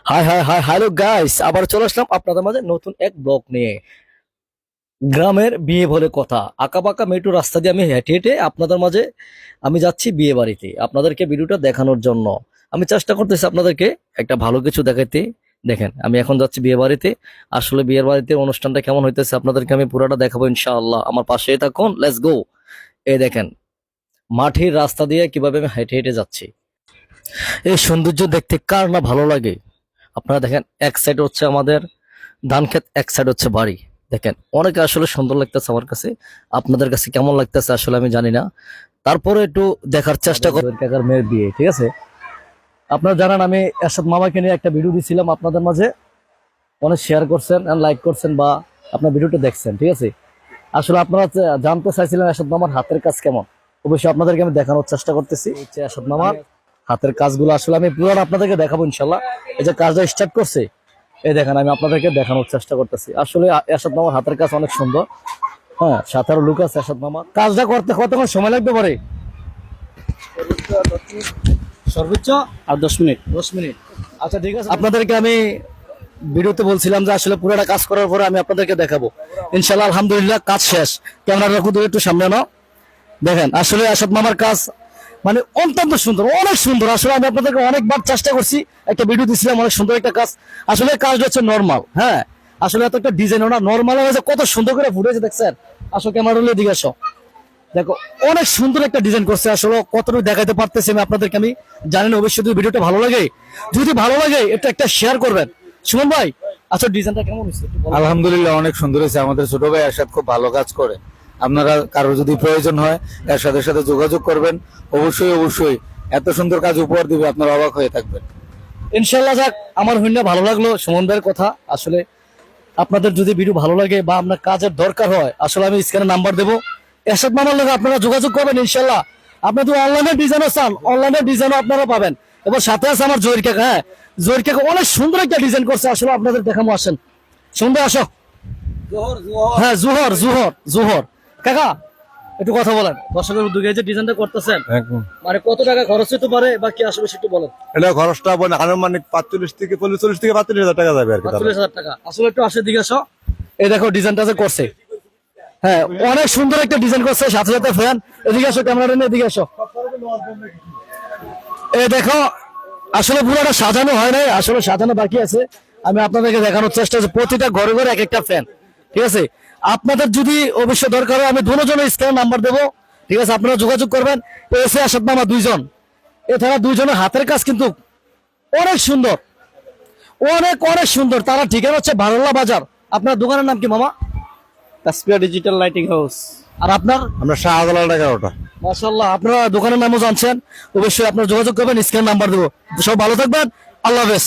High high hi hello guys, আবার চলে আসলাম আপনাদের মাঝে নতুন এক ব্লগ নিয়ে। গ্রামের বিয়ে বলে কথা, আঁকাবাঁকা মেট্রো রাস্তা দিয়ে আমি হেঁটে হেঁটে আপনাদের মাঝে আমি যাচ্ছি বিয়ে বাড়িতে, আপনাদেরকে ভিডিওটা দেখানোর জন্য। আমি চেষ্টা করতেছি আপনাদেরকে একটা ভালো কিছু দেখাইতে। দেখেন, আমি এখন যাচ্ছি বিয়ে বাড়িতে। আসলে বিয়ের বাড়িতে অনুষ্ঠানটা কেমন হইতেছে আপনাদেরকে আমি পুরোটা দেখাবো ইনশাআল্লাহ। আমার পাশেই থাকুন, লেটস গো। এই দেখেন, মাটির রাস্তা দিয়ে কিভাবে আমি হেঁটে হেঁটে যাচ্ছি। এই সৌন্দর্য দেখতে কার না ভালো লাগে। আপনারা দেখেন, এক সাইড হচ্ছে আমাদের ধান ক্ষেত, এক সাইড হচ্ছে বাড়ি। দেখেন, অনেকে আসলে সুন্দর লাগতেছে আমার কাছে। আপনাদের কাছে কেমন লাগতেছে আসলে আমি জানি না। তারপরে একটু দেখার চেষ্টা করি কাকার মেয়ের বিয়ে, ঠিক আছে। আপনারা জানেন আমি এরশাদ মামাকে নিয়ে একটা ভিডিও দিয়েছিলাম আপনাদের মাঝে, অনেক শেয়ার করছেন, লাইক করছেন, বা আপনার ভিডিওটা দেখছেন, ঠিক আছে। আসলে আপনারা জানতে চাইছিলেন এরশাদ মামার হাতের কাজ কেমন। অবশ্যই আপনাদেরকে আমি দেখানোর চেষ্টা করতেছি। হচ্ছে এরশাদ মামার হাতের কাজগুলো আসলে আমি পুরো আপনাদেরকে দেখাবো ইনশাল্লাহ। এই যে কাজটা স্টার্ট করছে, এই দেখেন, আমি আপনাদেরকে দেখানোর চেষ্টা করতেছি। আসলে এরশাদ মামার হাতের কাজ অনেক সুন্দর। হ্যাঁ, সাথে আরো লুক আছে এরশাদ মামার। কাজটা করতে কতক্ষণ সময় লাগতে পারে? সর্বোচ্চ আর 10 মিনিট। 10 মিনিট, আচ্ছা ঠিক আছে। আপনাদেরকে আমি ভিডিওতে বলছিলাম যে আসলে পুরোটা কাজ করার পরে আমি আপনাদেরকে দেখাবো ইনশাল্লাহ। আলহামদুলিল্লাহ, কাজ শেষ। ক্যামেরাটা একটু সামনে নাও। দেখেন, আসলে এরশাদ মামার কাজ মানে অত্যন্ত সুন্দর, অনেক সুন্দর। আসলে আমি আপনাদেরকে অনেকবার চেষ্টা করছি, একটা ভিডিও দিছিলাম, অনেক সুন্দর একটা কাজ। আসলে কাজটা হচ্ছে নর্মাল, হ্যাঁ। আসলে এত একটা ডিজাইন না, নর্মাল হয়েছে, কত সুন্দর করে ফুটেছে দেখছেন। আসলে ক্যামেরা হলে দিকে আসো, দেখো অনেক সুন্দর একটা ডিজাইন করছে। আসলে কতটুকু দেখাতে পারতেছি আমি আপনাদেরকে আমি জানি না। অবশ্যই যদি ভিডিওটা ভালো লাগে, যদি ভালো লাগে এটা একটা শেয়ার করবেন। সুমন ভাই, আচ্ছা ডিজাইনটা কেমন হয়েছে? আলহামদুলিল্লাহ, অনেক সুন্দর হয়েছে। আমাদের ছোট ভাই এরশাদ খুব ভালো কাজ করে। আপনারা কারো যদি প্রয়োজন হয় এরশাদের সাথে যোগাযোগ করবেন। অবশ্যই অবশ্যই এত সুন্দর কাজ উপহার দিবে, আপনারা অবাক হয়ে থাকবেন ইনশাল্লাহ। যাক, আমার হইনা ভালো লাগলো সুমন ভাইয়ের কথা। আসলে আপনাদের যদি ভিডিও ভালো লাগে বা আপনার কাজের দরকার হয়, আসলে আমি স্ক্রিনে নাম্বার দেবো, এরশাদ মামার লগে আপনারা যোগাযোগ করবেন ইনশাল্লাহ। আপনি তো অনলাইনে ডিজাইনও চান, অনলাইনে ডিজাইনও আপনারা পাবেন। এবার সাথে আছে আমার জহির কাকা। হ্যাঁ, জহির কাকা অনেক সুন্দর একটা ডিজাইন করছে। আসলে আপনাদের দেখামো, আসেন সুন্দর, আসো। হ্যাঁ, জোহর জোহর জোহর কাকা, একটু কথা বলেন। দর্শকের উদ্যোগে যে ডিজাইনটা করতেছেন, মানে কত টাকা খরচ হতে পারে বা কি আসলে একটু বলেন। এটা খরচটা বলে আনুমানিক 45 থেকে 45,000 টাকা যাবে আর কি। 45,000 টাকা। আসলে একটু আসে দিকে আসো। এই দেখো ডিজাইনটা যে করছে, হ্যাঁ অনেক সুন্দর একটা ডিজাইন করছে। সাথে সাথে ফ্যান, এদিকে আসো, ক্যামেরাটা নিয়ে এদিকে আসো। এই দেখো, আসলে পুরোটা সাজানো হয় নাই, আসলে সাজানো বাকি আছে। আমি আপনাদেরকে দেখানোর চেষ্টা করছি, প্রতিটা ঘরে ঘরে এক একটা ফ্যান, ঠিক আছে। আপনাদের যদি অবশ্যই দরকার হয়, আমি দুজনের স্ক্যান নাম্বার দেবো, ঠিক আছে। আপনারা যোগাযোগ করবেন। এসে আসাদ মামা দুইজন, এছাড়া দুইজনের হাতের কাজ কিন্তু অনেক সুন্দর, অনেক অনেক সুন্দর। তারা ঠিকানা হচ্ছে বারোলা বাজার। আপনার দোকানের নাম কি মামা? Taspia digital lighting house. আর আপনার? আমরা শাহজালাল টাকা ওটা। মাশাআল্লাহ, আপনারা দোকানের নামও জানছেন। অবশ্যই আপনারা যোগাযোগ করবেন, স্ক্যান নাম্বার দেবো। সব ভালো থাকবেন, আল্লাহ হাফেজ।